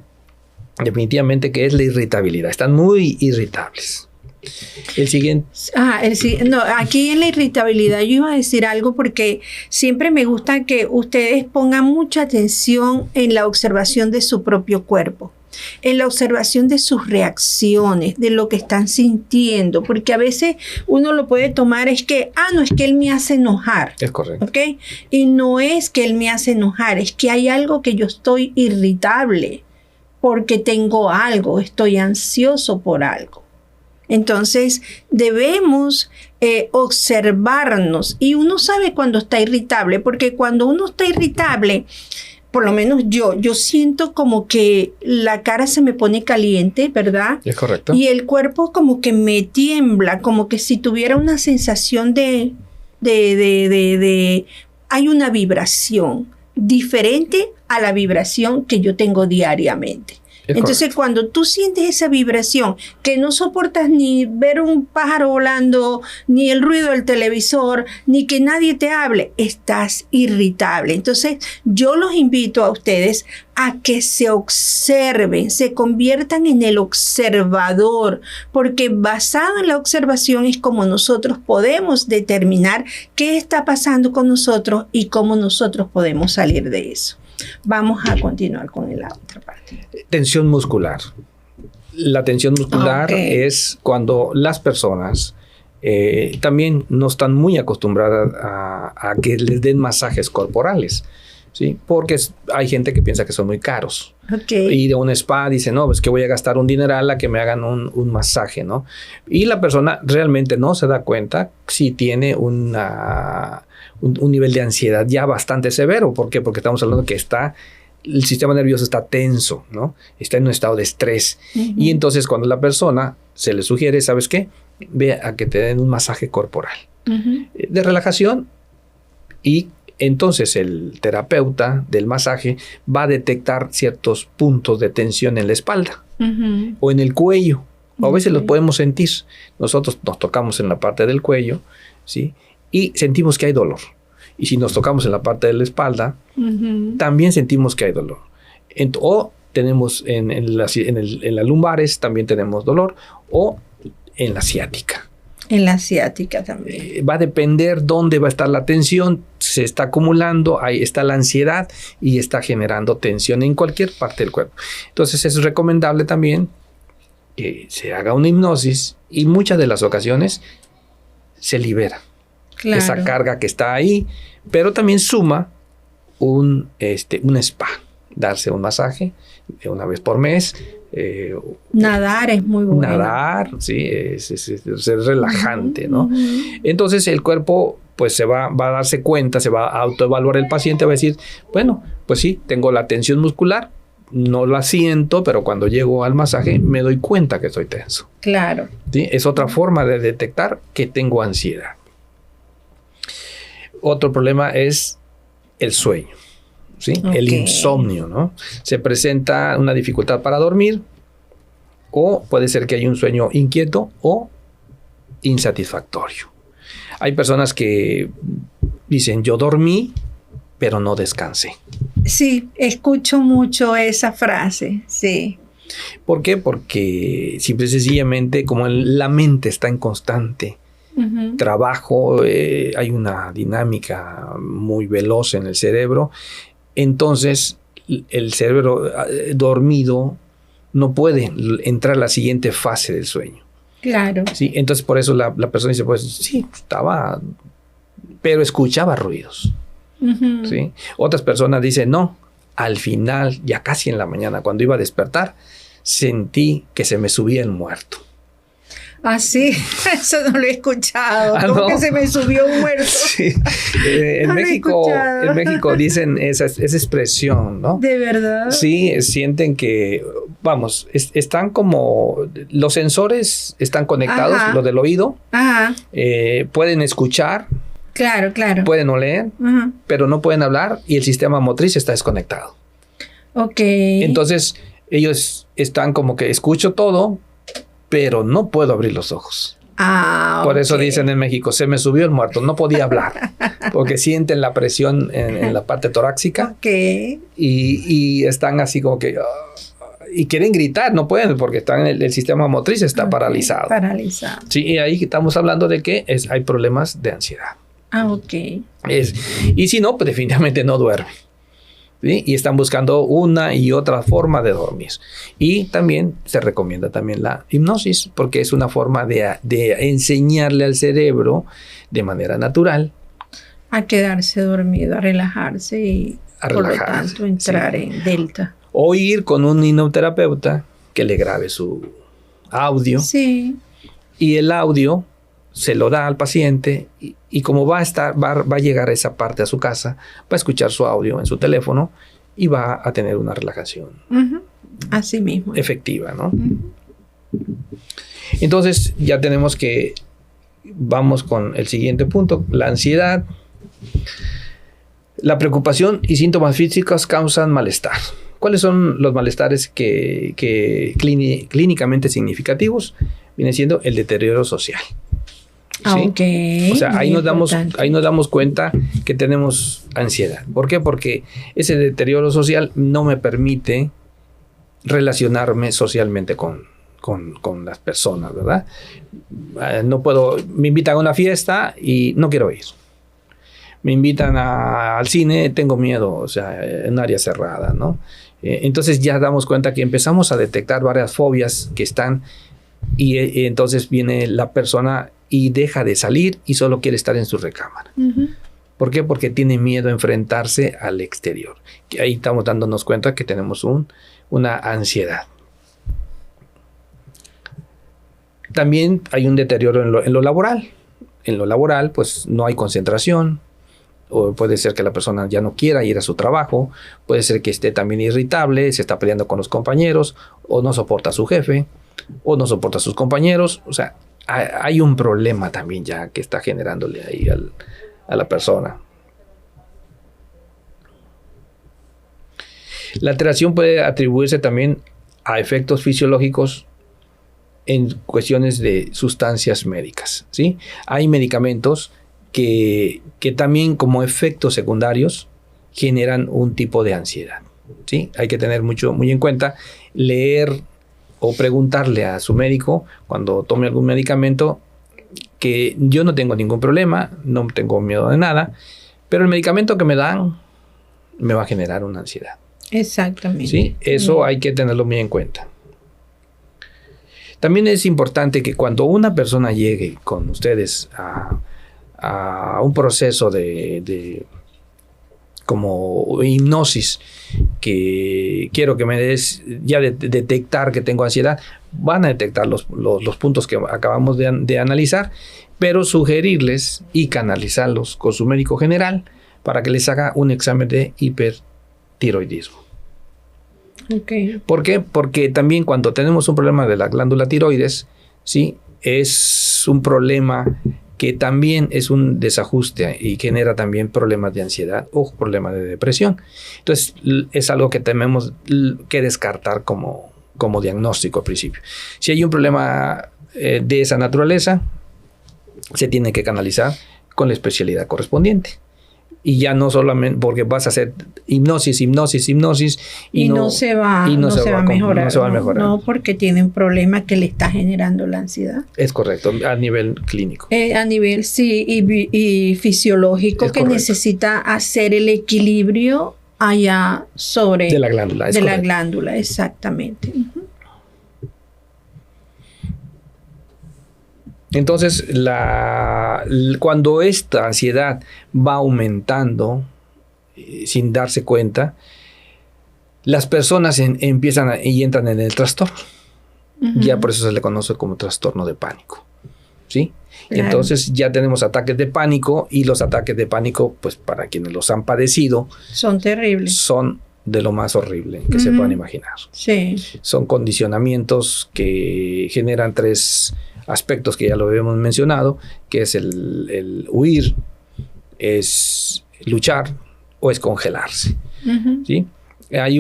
definitivamente que es la irritabilidad. Están muy irritables. El siguiente. No, aquí en la irritabilidad yo iba a decir algo porque siempre me gusta que ustedes pongan mucha atención en la observación de su propio cuerpo, en la observación de sus reacciones, de lo que están sintiendo, porque a veces uno lo puede tomar es que, no es que él me hace enojar. Es correcto. ¿Ok? Y no es que él me hace enojar, es que hay algo que yo estoy irritable. porque tengo algo, estoy ansioso por algo. Entonces debemos observarnos, y uno sabe cuando está irritable, porque cuando uno está irritable, por lo menos yo siento como que la cara se me pone caliente, ¿verdad? Es correcto. Y el cuerpo como que me tiembla, como que si tuviera una sensación hay una vibración diferente a la vibración que yo tengo diariamente. Entonces, cuando tú sientes esa vibración, que no soportas ni ver un pájaro volando, ni el ruido del televisor, ni que nadie te hable, estás irritable. Entonces, yo los invito a ustedes a que se observen, se conviertan en el observador, porque basado en la observación es como nosotros podemos determinar qué está pasando con nosotros y cómo nosotros podemos salir de eso. Vamos a continuar con la otra parte. Tensión muscular. La tensión muscular es cuando las personas también no están muy acostumbradas a que les den masajes corporales, ¿sí? Porque hay gente que piensa que son muy caros. Y de un spa dice, no, pues que voy a gastar un dineral a que me hagan un masaje, ¿no? Y la persona realmente no se da cuenta si tiene un nivel de ansiedad ya bastante severo. ¿Por qué? Porque estamos hablando que el sistema nervioso está tenso, ¿no? Está en un estado de estrés. Y entonces cuando la persona se le sugiere, ¿sabes qué? Ve a que te den un masaje corporal de relajación, y entonces el terapeuta del masaje va a detectar ciertos puntos de tensión en la espalda o en el cuello. O a veces los podemos sentir. Nosotros nos tocamos en la parte del cuello, ¿sí? Y sentimos que hay dolor. Y si nos tocamos en la parte de la espalda, también sentimos que hay dolor. O tenemos en las lumbares, también tenemos dolor. O en la ciática. En la ciática también. Va a depender dónde va a estar la tensión. Se está acumulando, ahí está la ansiedad y está generando tensión en cualquier parte del cuerpo. Entonces es recomendable también que se haga una hipnosis, y muchas de las ocasiones se libera esa carga que está ahí, pero también suma un spa, darse un masaje una vez por mes. Nadar es muy bueno. Nadar, sí, es relajante, ¿no? Entonces el cuerpo pues se va a darse cuenta, se va a autoevaluar el paciente, va a decir, bueno, pues sí, tengo la tensión muscular, no la siento, pero cuando llego al masaje me doy cuenta que estoy tenso. Claro. ¿Sí? Es otra forma de detectar que tengo ansiedad. Otro problema es el sueño, ¿sí? El insomnio, ¿no? Se presenta una dificultad para dormir, o puede ser que haya un sueño inquieto o insatisfactorio. Hay personas que dicen, yo dormí, pero no descansé. Sí, escucho mucho esa frase, sí. ¿Por qué? Porque simple y sencillamente, como la mente está en constante trabajo, hay una dinámica muy veloz en el cerebro, entonces el cerebro dormido no puede entrar a la siguiente fase del sueño. Claro. Sí, entonces por eso la persona dice, pues sí, estaba, pero escuchaba ruidos. ¿Sí? Otras personas dicen, no, al final, ya casi en la mañana, cuando iba a despertar, sentí que se me subía el muerto. Ah, sí, eso no lo he escuchado. ¿Cómo que se me subió un muerto? Sí. En México dicen esa expresión, ¿no? ¿De verdad? Sí, sienten que, vamos, están como, los sensores están conectados, lo del oído, pueden escuchar. Claro, claro. Pueden oler, pero no pueden hablar, y el sistema motriz está desconectado. Ok. Entonces, ellos están como que escucho todo, pero no puedo abrir los ojos. Por eso dicen en México, se me subió el muerto, no podía hablar, porque sienten la presión en la parte torácica. Y están así como que... y quieren gritar, no pueden, porque están el sistema motriz está paralizado. Paralizado. Sí, y ahí estamos hablando de que hay problemas de ansiedad. Y si no, pues definitivamente no duermen, ¿sí? Y están buscando una y otra forma de dormir. Y también se recomienda también la hipnosis, porque es una forma de enseñarle al cerebro de manera natural a quedarse dormido, a relajarse y por lo tanto entrar en delta. O ir con un hipnoterapeuta que le grabe su audio. Sí. Y el audio se lo da al paciente y como va a llegar a esa parte a su casa, va a escuchar su audio en su teléfono y va a tener una relajación. Así mismo. Efectiva, ¿no? Entonces ya tenemos que vamos con el siguiente punto, la ansiedad. La preocupación y síntomas físicos causan malestar. ¿Cuáles son los malestares que clínicamente significativos? Viene siendo el deterioro social. ¿Sí? Okay, o sea, ahí nos damos cuenta que tenemos ansiedad. ¿Por qué? Porque ese deterioro social no me permite relacionarme socialmente con las personas, ¿verdad? No puedo, me invitan a una fiesta y no quiero ir. Me invitan al cine, tengo miedo, o sea, en un área cerrada, ¿no? Entonces ya damos cuenta que empezamos a detectar varias fobias que están y entonces viene la persona y deja de salir y solo quiere estar en su recámara. ¿Por qué? Porque tiene miedo a enfrentarse al exterior. Ahí estamos dándonos cuenta que tenemos una ansiedad. También hay un deterioro en lo laboral. En lo laboral, pues no hay concentración. O puede ser que la persona ya no quiera ir a su trabajo. Puede ser que esté también irritable, se está peleando con los compañeros, o no soporta a su jefe, o no soporta a sus compañeros. O sea, hay un problema también ya que está generándole ahí a la persona. La alteración puede atribuirse también a efectos fisiológicos en cuestiones de sustancias médicas, ¿sí? Hay medicamentos que también como efectos secundarios generan un tipo de ansiedad, ¿sí? Hay que tener muy en cuenta, leer o preguntarle a su médico cuando tome algún medicamento que yo no tengo ningún problema, no tengo miedo de nada, pero el medicamento que me dan me va a generar una ansiedad. Exactamente. ¿Sí? Eso hay que tenerlo muy en cuenta. También es importante que cuando una persona llegue con ustedes a un proceso de como hipnosis, que quiero que me des ya de detectar que tengo ansiedad, van a detectar los puntos que acabamos de analizar, pero sugerirles y canalizarlos con su médico general para que les haga un examen de hipertiroidismo. Okay. ¿Por qué? Porque también cuando tenemos un problema de la glándula tiroides, ¿sí? Es un problema que también es un desajuste y genera también problemas de ansiedad o problemas de depresión. Entonces, es algo que tenemos que descartar como diagnóstico al principio. Si hay un problema de esa naturaleza, se tiene que canalizar con la especialidad correspondiente. Y ya no solamente porque vas a hacer hipnosis y no se va a mejorar. No, porque tiene un problema que le está generando la ansiedad. Es correcto, a nivel clínico. A nivel, sí, y fisiológico, que necesita hacer el equilibrio allá sobre... De la glándula. De la glándula, exactamente. Entonces, cuando esta ansiedad va aumentando sin darse cuenta, las personas empiezan y entran en el trastorno. Ya por eso se le conoce como trastorno de pánico, ¿sí? Claro. Entonces ya tenemos ataques de pánico y los ataques de pánico, pues para quienes los han padecido, son terribles. Son de lo más horrible que se puedan imaginar. Sí. Son condicionamientos que generan 3 aspectos que ya lo habíamos mencionado, que es el huir, es luchar o es congelarse. ¿Sí? Hay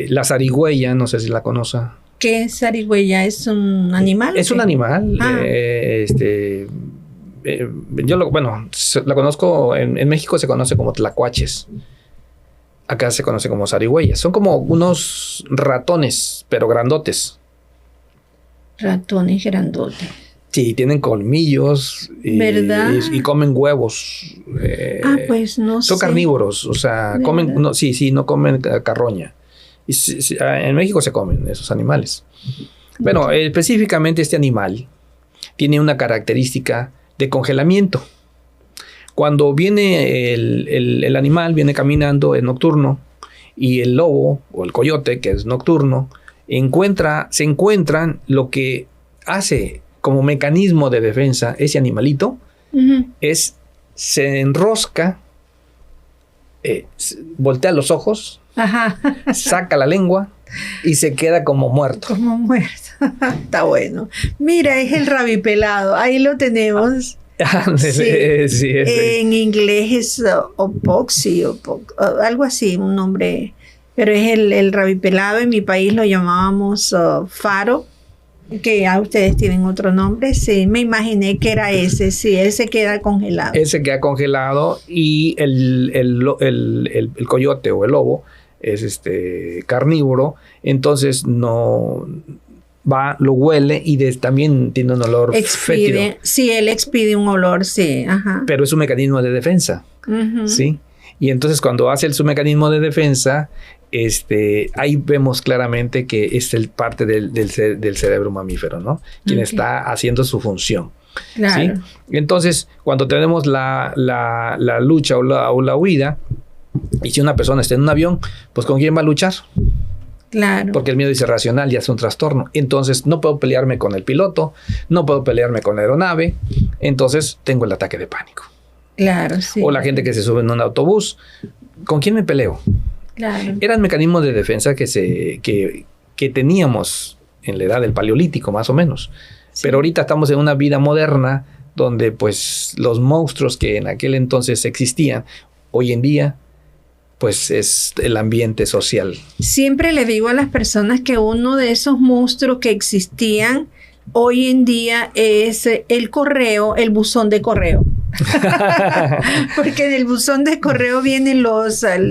la zarigüeya, no sé si la conoce. ¿Qué es zarigüeya? ¿Es un animal? Es un animal. Yo la conozco, en México se conoce como tlacuaches. Acá se conoce como zarigüeyas. Son como unos ratones, pero grandotes. Ratones grandotes. Sí, tienen colmillos. ¿Verdad? Y comen huevos. Pues no sé. Son carnívoros, o sea, comen, no comen carroña. En México se comen esos animales. Bueno, específicamente este animal tiene una característica de congelamiento. Cuando viene el animal, viene caminando en nocturno y el lobo o el coyote, que es nocturno, se encuentran lo que hace como mecanismo de defensa ese animalito, es se enrosca, voltea los ojos, saca la lengua y se queda como muerto. Como muerto. Está bueno. Mira, es el rabipelado. Ahí lo tenemos. Sí. En inglés es opoxy, algo así, un nombre. Pero es el rabipelado. En mi país lo llamábamos faro, que ya ustedes tienen otro nombre. Sí, me imaginé que era ese. Sí, él se queda congelado. Él se queda congelado y el coyote o el lobo es carnívoro, entonces no va, lo huele y también tiene un olor fétido. Sí, él expide un olor, sí. Ajá. Pero es un mecanismo de defensa, ¿sí? Y entonces cuando hace su mecanismo de defensa, ahí vemos claramente que es parte del cerebro mamífero, ¿no? Quien está haciendo su función. Claro. ¿Sí? Entonces, cuando tenemos la lucha o la huida, y si una persona está en un avión, pues ¿con quién va a luchar? Claro. Porque el miedo es irracional y hace un trastorno. Entonces no puedo pelearme con el piloto, no puedo pelearme con la aeronave, entonces tengo el ataque de pánico. Claro, sí. O la gente que se sube en un autobús, ¿con quién me peleo? Claro. Eran mecanismos de defensa que teníamos en la edad del Paleolítico, más o menos. Sí. Pero ahorita estamos en una vida moderna donde pues los monstruos que en aquel entonces existían, hoy en día pues es el ambiente social. Siempre le digo a las personas que uno de esos monstruos que existían hoy en día es el correo, el buzón de correo. Porque en el buzón de correo vienen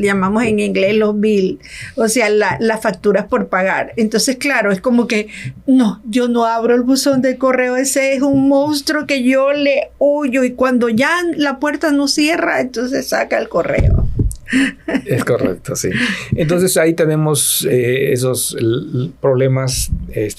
llamamos en inglés los bills, o sea, las facturas por pagar. Entonces, claro, es como que, no, yo no abro el buzón de correo, ese es un monstruo que yo le huyo y cuando ya la puerta no cierra, entonces saca el correo. Es correcto, sí. Entonces ahí tenemos esos problemas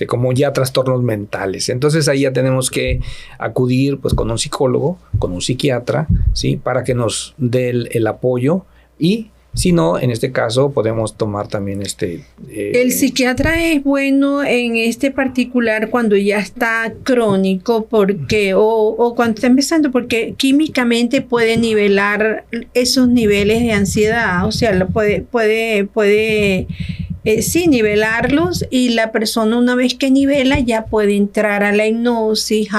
como ya trastornos mentales. Entonces ahí ya tenemos que acudir pues con un psicólogo, con un psiquiatra, ¿sí? Para que nos dé el apoyo y si no, en este caso podemos tomar también el psiquiatra es bueno en particular cuando ya está crónico porque o cuando está empezando porque químicamente puede nivelar esos niveles de ansiedad, o sea, puede sí, nivelarlos y la persona una vez que nivela ya puede entrar a la hipnosis,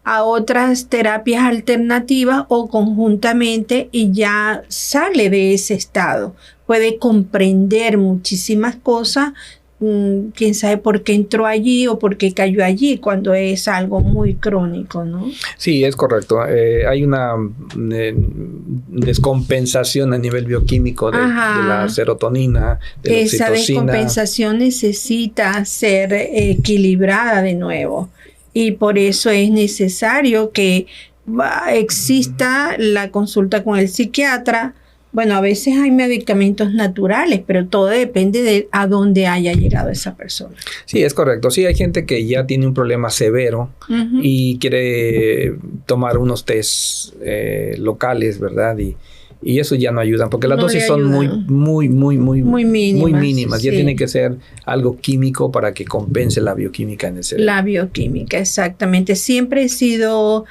a otras terapias alternativas o conjuntamente y ya sale de ese estado. Puede comprender muchísimas cosas, quién sabe por qué entró allí o por qué cayó allí cuando es algo muy crónico, ¿no? Sí, es correcto. Hay una descompensación a nivel bioquímico de la serotonina, de la oxitocina. Esa descompensación necesita ser equilibrada de nuevo. Y por eso es necesario que exista la consulta con el psiquiatra. Bueno, a veces hay medicamentos naturales, pero todo depende de a dónde haya llegado esa persona. Sí, es correcto. Sí, hay gente que ya tiene un problema severo y quiere tomar unos test locales, ¿verdad? Y eso ya no ayuda, porque las dosis son muy mínimas. Ya tiene que ser algo químico para que compense la bioquímica en el cerebro. La bioquímica, exactamente. Siempre he sido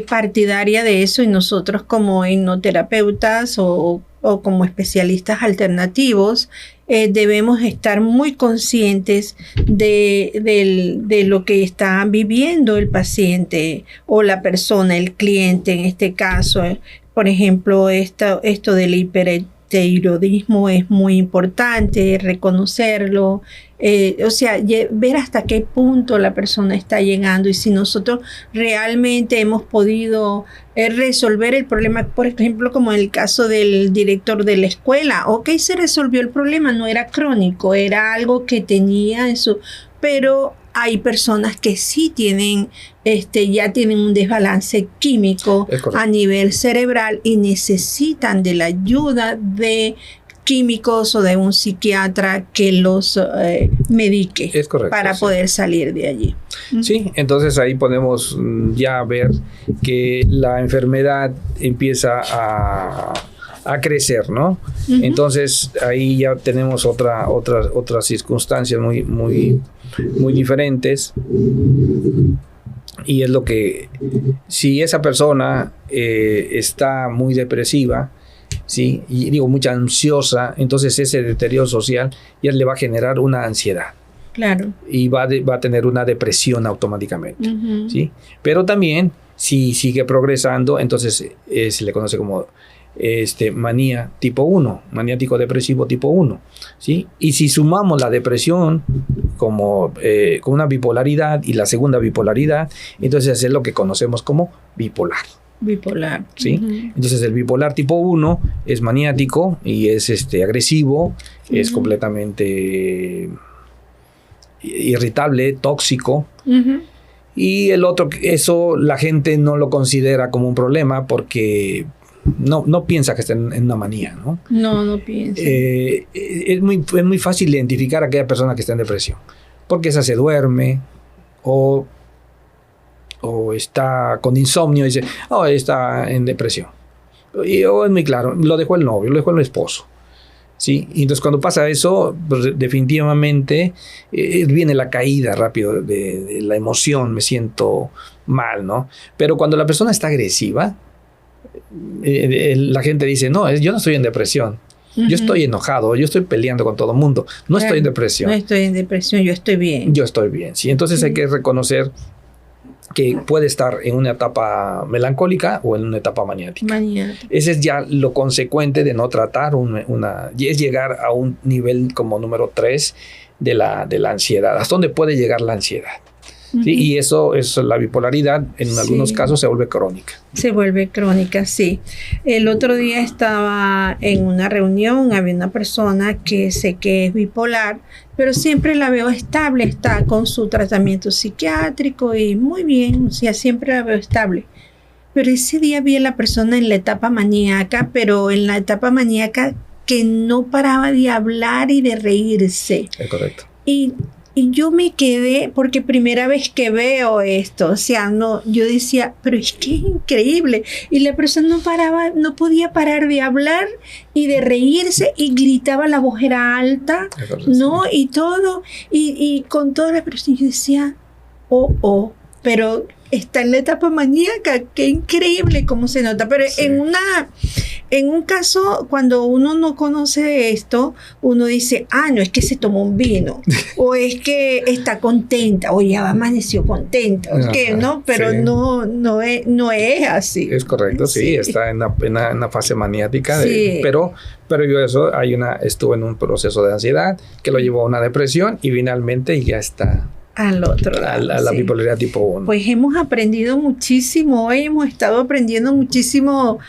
partidaria de eso y nosotros como hipnoterapeutas o como especialistas alternativos debemos estar muy conscientes de lo que está viviendo el paciente o la persona, el cliente en este caso. Por ejemplo, esto del hipertiroidismo es muy importante, reconocerlo, o sea, ver hasta qué punto la persona está llegando y si nosotros realmente hemos podido resolver el problema, por ejemplo, como en el caso del director de la escuela. Ok, se resolvió el problema, no era crónico, era algo que tenía pero hay personas que sí tienen, ya tienen un desbalance químico a nivel cerebral y necesitan de la ayuda de químicos o de un psiquiatra que los medique para poder salir de allí. Sí, entonces ahí podemos ya ver que la enfermedad empieza a a crecer, ¿no? Entonces ahí ya tenemos otras circunstancias muy diferentes. Y es lo que, si esa persona está muy depresiva, ¿sí? Y digo, mucha ansiosa, entonces ese deterioro social ya le va a generar una ansiedad. Claro. Y va a tener una depresión automáticamente, ¿sí? Pero también, si sigue progresando, entonces se le conoce como manía tipo 1, maniático depresivo tipo 1, ¿sí? Y si sumamos la depresión como con una bipolaridad y la segunda bipolaridad, entonces es lo que conocemos como bipolar. Bipolar. ¿Sí? Entonces el bipolar tipo 1 es maniático y es agresivo, es completamente irritable, tóxico. Y el otro, eso la gente no lo considera como un problema porque no piensa que está en una manía, ¿no? No piensa. Es muy fácil identificar a aquella persona que está en depresión, porque esa se duerme o está con insomnio y dice, está en depresión. O es muy claro, lo dejó el novio, lo dejó el esposo. ¿Sí? Y entonces cuando pasa eso, pues definitivamente viene la caída rápido de la emoción, me siento mal, ¿no? Pero cuando la persona está agresiva, la gente dice, no, yo no estoy en depresión, yo estoy enojado, yo estoy peleando con todo el mundo, no estoy en depresión. No estoy en depresión, yo estoy bien. Yo estoy bien, sí. Entonces hay que reconocer que puede estar en una etapa melancólica o en una etapa maniática. Ese es ya lo consecuente de no tratar y es llegar a un nivel como número 3 de la ansiedad. ¿Hasta dónde puede llegar la ansiedad? ¿Sí? Y eso es la bipolaridad, en algunos casos se vuelve crónica. Se vuelve crónica, sí. El otro día estaba en una reunión, había una persona que sé que es bipolar, pero siempre la veo estable, está con su tratamiento psiquiátrico y muy bien, o sea, siempre la veo estable. Pero ese día vi a la persona en la etapa maníaca, pero en la etapa maníaca que no paraba de hablar y de reírse. Es correcto. Y yo me quedé, porque primera vez que veo esto, o sea, yo decía, pero es que es increíble. Y la persona no podía parar de hablar y de reírse y gritaba, la voz era alta, ¿no? Y todo, y con todas las personas, yo decía, pero está en la etapa maníaca, qué increíble cómo se nota. Pero sí. En un caso, cuando uno no conoce esto, uno dice, no es que se tomó un vino, o es que está contenta, o ya amaneció contenta, ¿no? Pero sí. no es así. Es correcto, sí, está en una fase maniática, sí. Pero yo estuve en un proceso de ansiedad que lo llevó a una depresión y finalmente ya está al otro lado. A la bipolaridad tipo 1. Pues hemos aprendido muchísimo. Hoy hemos estado aprendiendo muchísimo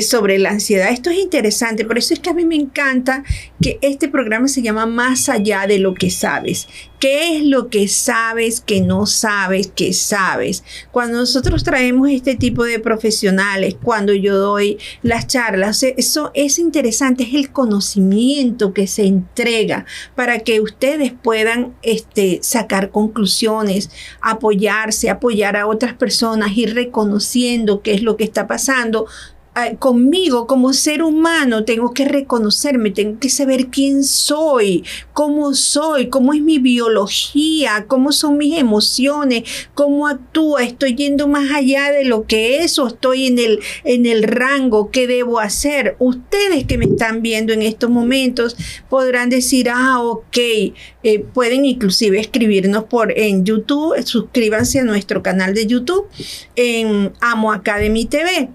sobre la ansiedad. Esto es interesante. Por eso es que a mí me encanta que este programa se llama Más allá de lo que sabes. ¿Qué es lo que sabes, que no sabes, que sabes? Cuando nosotros traemos este tipo de profesionales, cuando yo doy las charlas, eso es interesante, es el conocimiento que se entrega para que ustedes puedan sacar conclusiones, apoyar a otras personas, ir reconociendo qué es lo que está pasando. Conmigo como ser humano tengo que reconocerme, tengo que saber quién soy, cómo es mi biología, cómo son mis emociones, cómo actúa, estoy yendo más allá de lo que es o estoy en el rango, qué debo hacer. Ustedes que me están viendo en estos momentos podrán decir, pueden inclusive escribirnos en YouTube, suscríbanse a nuestro canal de YouTube en Amo Academy TV.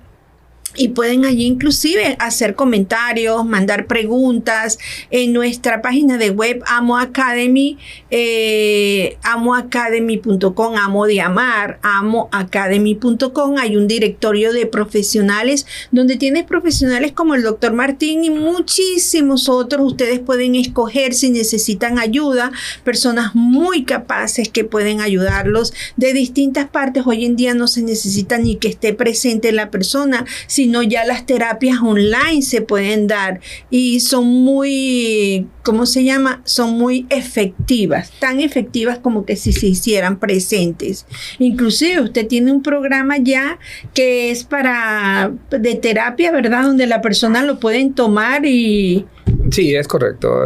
Y pueden allí inclusive hacer comentarios, mandar preguntas en nuestra página de web Amo Academy, amoacademy.com, amo de amar, amoacademy.com. Hay un directorio de profesionales donde tienes profesionales como el Dr. Martín y muchísimos otros. Ustedes pueden escoger si necesitan ayuda, personas muy capaces que pueden ayudarlos de distintas partes. Hoy en día no se necesita ni que esté presente la persona, sino ya las terapias online se pueden dar y son muy, ¿cómo se llama? Son muy efectivas, tan efectivas como que si se hicieran presentes. Inclusive usted tiene un programa ya que es de terapia, ¿verdad? Donde la persona lo pueden tomar y... Sí, es correcto.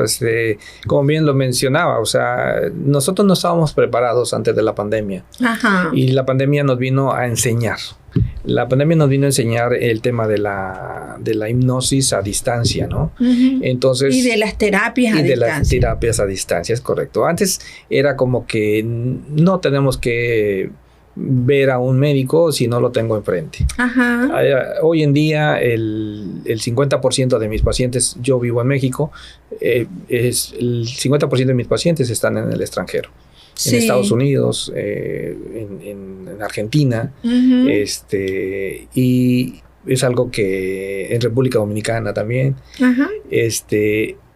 Como bien lo mencionaba, o sea, nosotros no estábamos preparados antes de la pandemia. Ajá. Y la pandemia nos vino a enseñar. La pandemia nos vino a enseñar el tema de la hipnosis a distancia, ¿no? Uh-huh. Entonces, y de las terapias a distancia. Y de las terapias a distancia, es correcto. Antes era como que no tenemos que ver a un médico si no lo tengo enfrente. Ajá. Hoy en día el 50% de mis pacientes, yo vivo en México, el 50% de mis pacientes están en el extranjero. Sí. En Estados Unidos, en Argentina, uh-huh. Y es algo que en República Dominicana también, uh-huh.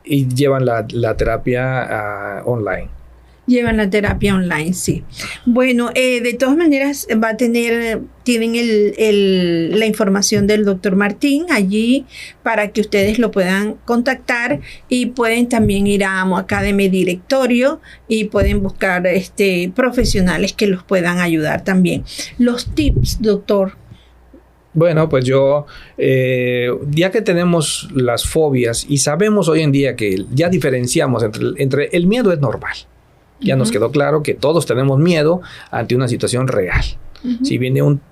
Y llevan la terapia online. Llevan la terapia online, sí. Bueno, de todas maneras tienen la información del doctor Martín allí para que ustedes lo puedan contactar y pueden también ir a Amo Academy directorio y pueden buscar profesionales que los puedan ayudar también. Los tips, doctor. Bueno, pues yo, ya que tenemos las fobias y sabemos hoy en día que ya diferenciamos entre el miedo es normal. Ya nos quedó claro que todos tenemos miedo ante una situación real. Uh-huh. Si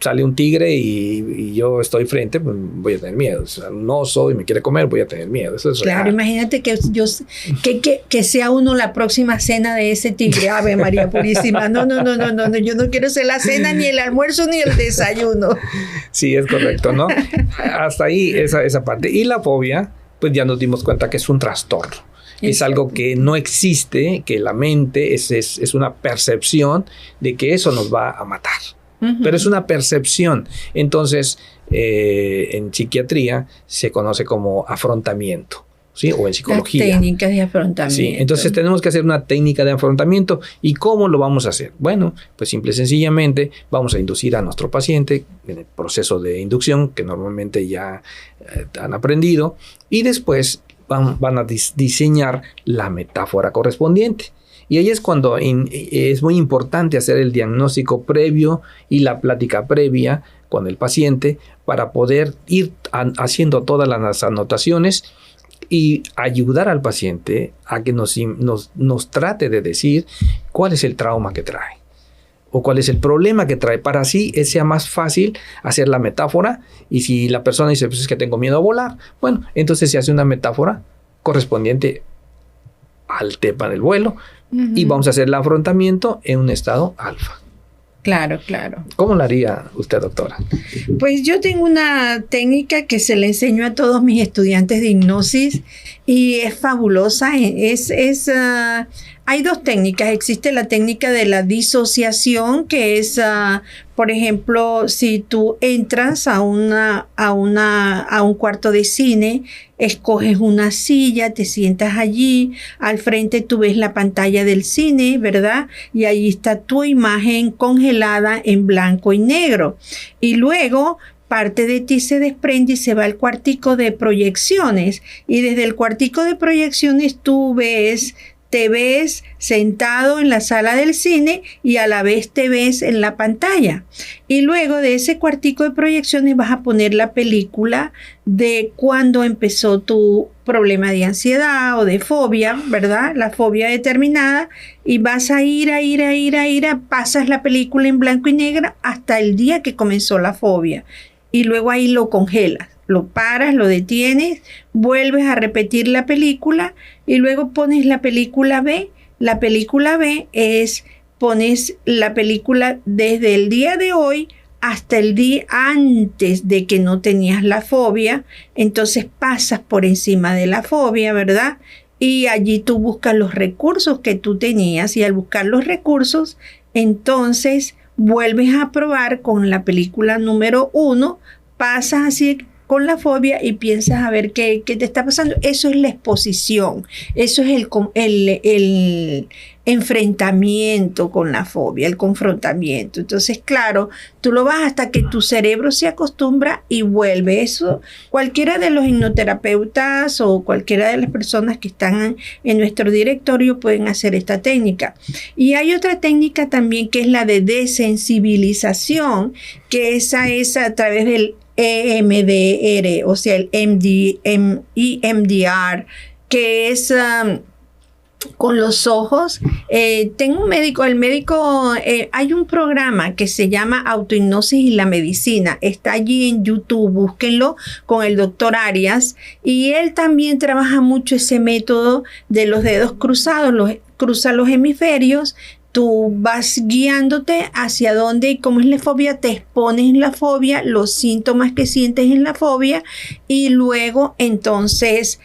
sale un tigre y yo estoy frente, pues voy a tener miedo. O sea, un oso y me quiere comer, voy a tener miedo. Eso es claro, real. Imagínate que sea uno la próxima cena de ese tigre. Ave María Purísima. No. Yo no quiero ser la cena, ni el almuerzo, ni el desayuno. Sí, es correcto, ¿no? Hasta ahí esa parte. Y la fobia, pues ya nos dimos cuenta que es un trastorno. Es algo que no existe, que la mente es una percepción de que eso nos va a matar. Uh-huh. Pero es una percepción. Entonces, en psiquiatría se conoce como afrontamiento, ¿sí? O en psicología. Las técnicas de afrontamiento. Sí, entonces tenemos que hacer una técnica de afrontamiento. ¿Y cómo lo vamos a hacer? Bueno, pues simple y sencillamente vamos a inducir a nuestro paciente en el proceso de inducción que normalmente ya han aprendido y después van a diseñar la metáfora correspondiente. Y ahí es cuando es muy importante hacer el diagnóstico previo y la plática previa con el paciente para poder ir haciendo todas las anotaciones y ayudar al paciente a que nos trate de decir cuál es el trauma que trae o cuál es el problema que trae, para así sea más fácil hacer la metáfora. Y si la persona dice, pues es que tengo miedo a volar, bueno, entonces se hace una metáfora correspondiente al tema del vuelo, uh-huh. Y vamos a hacer el afrontamiento en un estado alfa. Claro. ¿Cómo lo haría usted, doctora? Pues yo tengo una técnica que se le enseño a todos mis estudiantes de hipnosis y es fabulosa. Hay dos técnicas. Existe la técnica de la disociación, que es, por ejemplo, si tú entras a un cuarto de cine, escoges una silla, te sientas allí, al frente tú ves la pantalla del cine, ¿verdad? Y ahí está tu imagen congelada en blanco y negro. Y luego parte de ti se desprende y se va al cuartico de proyecciones. Y desde el cuartico de proyecciones te ves sentado en la sala del cine y a la vez te ves en la pantalla. Y luego de ese cuartico de proyecciones vas a poner la película de cuando empezó tu problema de ansiedad o de fobia, ¿verdad? La fobia determinada, y vas a ir, pasas la película en blanco y negro hasta el día que comenzó la fobia. Y luego ahí lo congelas. Lo paras, lo detienes, vuelves a repetir la película y luego pones la película B. La película B pones la película desde el día de hoy hasta el día antes de que no tenías la fobia. Entonces pasas por encima de la fobia, ¿verdad? Y allí tú buscas los recursos que tú tenías y al buscar los recursos, entonces vuelves a probar con la película número 1, pasas así con la fobia y piensas a ver qué te está pasando. Eso es la exposición, eso es el enfrentamiento con la fobia, el confrontamiento. Entonces, claro, tú lo vas hasta que tu cerebro se acostumbra y vuelve. Eso, cualquiera de los hipnoterapeutas o cualquiera de las personas que están en nuestro directorio pueden hacer esta técnica. Y hay otra técnica también que es la de desensibilización, que esa es a través del EMDR, o sea, el EMDR, que es con los ojos. Tengo un médico, hay un programa que se llama Autohipnosis y la Medicina, está allí en YouTube, búsquenlo, con el doctor Arias, y él también trabaja mucho ese método de los dedos cruzados, cruza los hemisferios. Tú vas guiándote hacia dónde y cómo es la fobia, te expones en la fobia, los síntomas que sientes en la fobia y luego entonces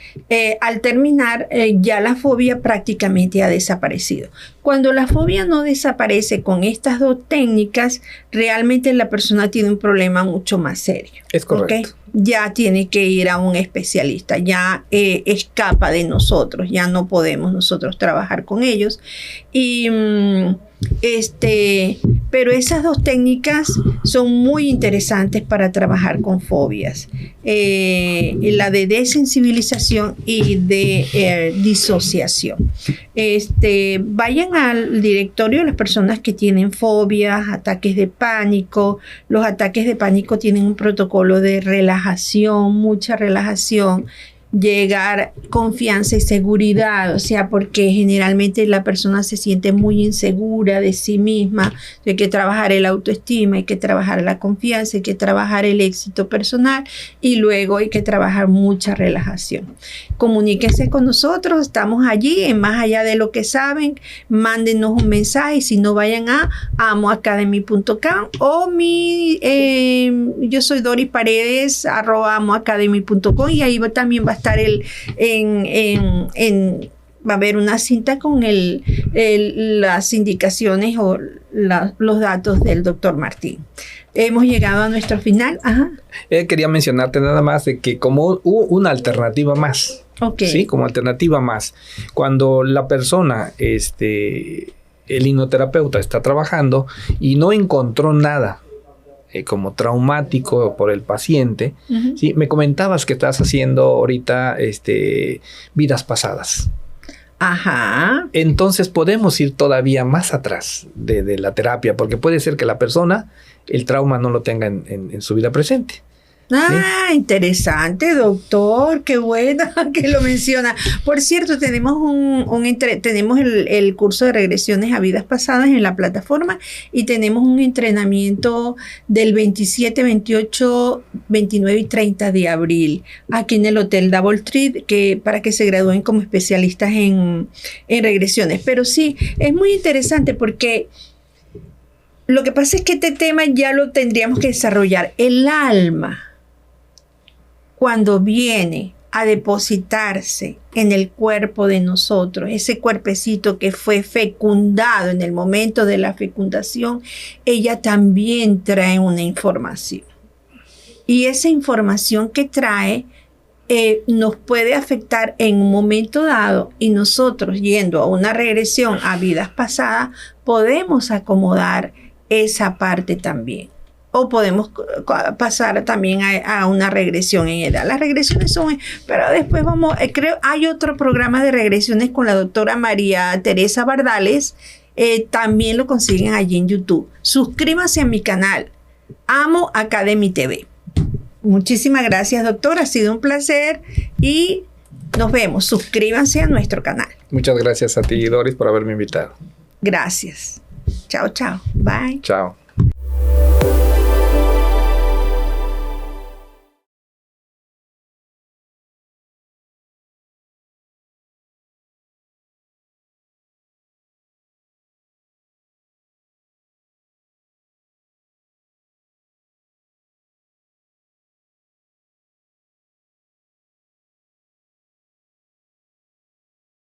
al terminar ya la fobia prácticamente ha desaparecido. Cuando la fobia no desaparece con estas dos técnicas, realmente la persona tiene un problema mucho más serio. Es correcto. ¿Okay? Ya tiene que ir a un especialista, ya escapa de nosotros, ya no podemos nosotros trabajar con ellos. Y pero esas dos técnicas son muy interesantes para trabajar con fobias. La de desensibilización y de disociación. Vayan al directorio de las personas que tienen fobias, ataques de pánico. Los ataques de pánico tienen un protocolo de relajación, mucha relajación. Llegar confianza y seguridad, o sea, porque generalmente la persona se siente muy insegura de sí misma. Hay que trabajar el autoestima, hay que trabajar la confianza, hay que trabajar el éxito personal y luego hay que trabajar mucha relajación. Comuníquense con nosotros, estamos allí en Más Allá de lo que Saben, mándenos un mensaje, si no vayan a amoacademy.com o yo soy Doris Paredes, @amoacademy.com y ahí también va a estar va a haber una cinta con las indicaciones o los datos del doctor Martín. Hemos llegado a nuestro final. Ajá. Quería mencionarte nada más de que como una alternativa más. Okay. Sí, como alternativa más. Cuando la persona, el hipnoterapeuta está trabajando y no encontró nada como traumático por el paciente, uh-huh. ¿Sí? Me comentabas que estás haciendo ahorita vidas pasadas. Ajá. Entonces podemos ir todavía más atrás de la terapia, porque puede ser que la persona, el trauma no lo tenga en su vida presente. Ah, ¿sí? Interesante, doctor, qué bueno que lo menciona. Por cierto, tenemos tenemos el curso de regresiones a vidas pasadas en la plataforma y tenemos un entrenamiento del 27, 28, 29 y 30 de abril aquí en el Hotel Double Tree para que se gradúen como especialistas en regresiones. Pero sí, es muy interesante porque lo que pasa es que este tema ya lo tendríamos que desarrollar. El alma, cuando viene a depositarse en el cuerpo de nosotros, ese cuerpecito que fue fecundado en el momento de la fecundación, ella también trae una información. Y esa información que trae nos puede afectar en un momento dado y nosotros, yendo a una regresión a vidas pasadas, podemos acomodar esa parte también. O podemos pasar también a una regresión en edad. Las regresiones son, pero después hay otro programa de regresiones con la doctora María Teresa Bardales. También lo consiguen allí en YouTube. Suscríbanse a mi canal, Amo Academy TV. Muchísimas gracias, doctora. Ha sido un placer y nos vemos. Suscríbanse a nuestro canal. Muchas gracias a ti, Doris, por haberme invitado. Gracias. Chao, chao. Bye. Chao.